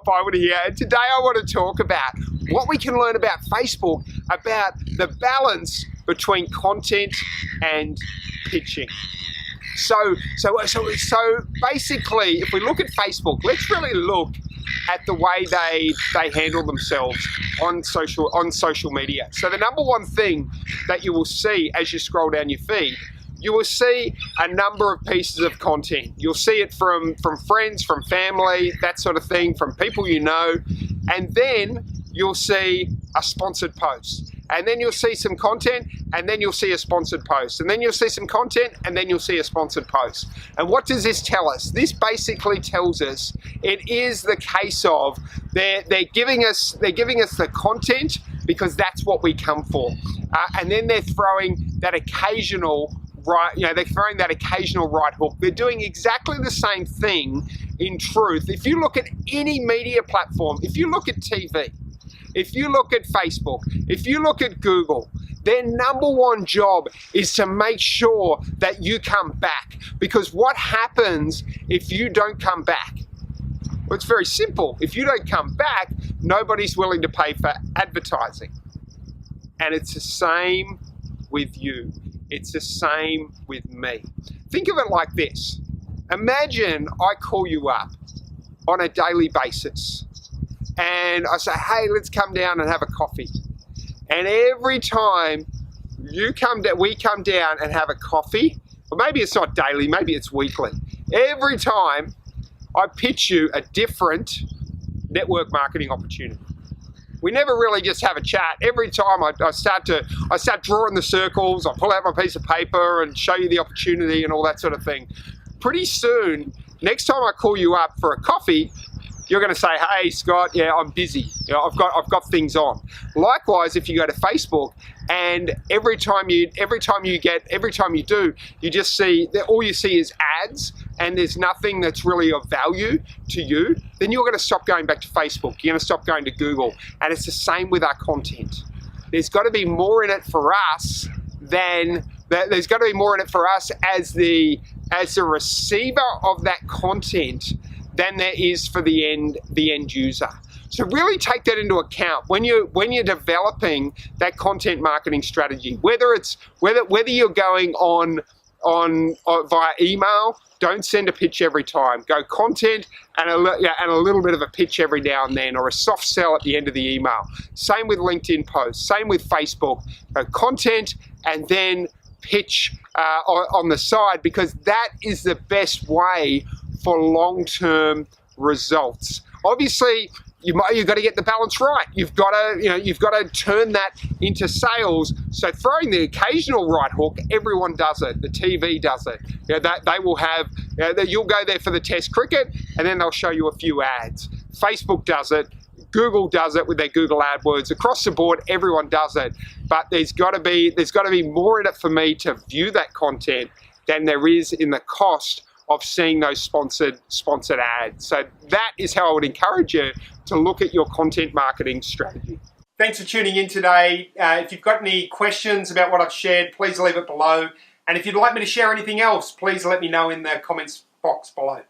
Scott Bowman here, and today I want to talk about what we can learn about Facebook, about the balance between content and pitching. So basically, if we look at Facebook, let's really look at the way they handle themselves on social media. So the number one thing that you will see as you scroll down your feed, you will see a number of pieces of content. You'll see it from friends, from family, that sort of thing, from people you know, and then you'll see a sponsored post. And then you'll see some content, and then you'll see a sponsored post. And then you'll see some content, and then you'll see a sponsored post. And what does this tell us? This basically tells us it is the case of they're giving us the content because that's what we come for. And then they're throwing that occasional right hook. They're doing exactly the same thing in truth. If you look at any media platform, if you look at TV, if you look at Facebook, if you look at Google, their number one job is to make sure that you come back. Because what happens if you don't come back? Well, it's very simple. If you don't come back, nobody's willing to pay for advertising. And it's the same with you. It's the same with me. Think of it like this. Imagine I call you up on a daily basis and I say, hey, let's come down and have a coffee. And every time we come down and have a coffee, or maybe it's not daily, maybe it's weekly. Every time I pitch you a different network marketing opportunity. We never really just have a chat. Every time I start drawing the circles, I pull out my piece of paper and show you the opportunity and all that sort of thing. Pretty soon, next time I call you up for a coffee, you're going to say, hey Scott, yeah, I'm busy. You know, I've got things on. Likewise, if you go to Facebook and every time you do, you just see that all you see is ads and there's nothing that's really of value to you, then you're going to stop going back to Facebook. You're going to stop going to Google. And it's the same with our content. There's got to be more in it for us than there's got to be more in it for us as the receiver of that content than there is for the end user. So really take that into account when you're developing that content marketing strategy. Whether you're going on via email, don't send a pitch every time. Go content and a little bit of a pitch every now and then, or a soft sell at the end of the email. Same with LinkedIn posts. Same with Facebook. Go content and then pitch on the side, because that is the best way for long-term results. Obviously, you've got to get the balance right. You've got to turn that into sales. So throwing the occasional right hook, everyone does it. The TV does it. They will have. You'll go there for the test cricket, and then they'll show you a few ads. Facebook does it. Google does it with their Google AdWords. Across the board, everyone does it. But there's got to be more in it for me to view that content than there is in the cost of seeing those sponsored ads. So that is how I would encourage you to look at your content marketing strategy. Thanks for tuning in today. If you've got any questions about what I've shared, please leave it below. And if you'd like me to share anything else, please let me know in the comments box below.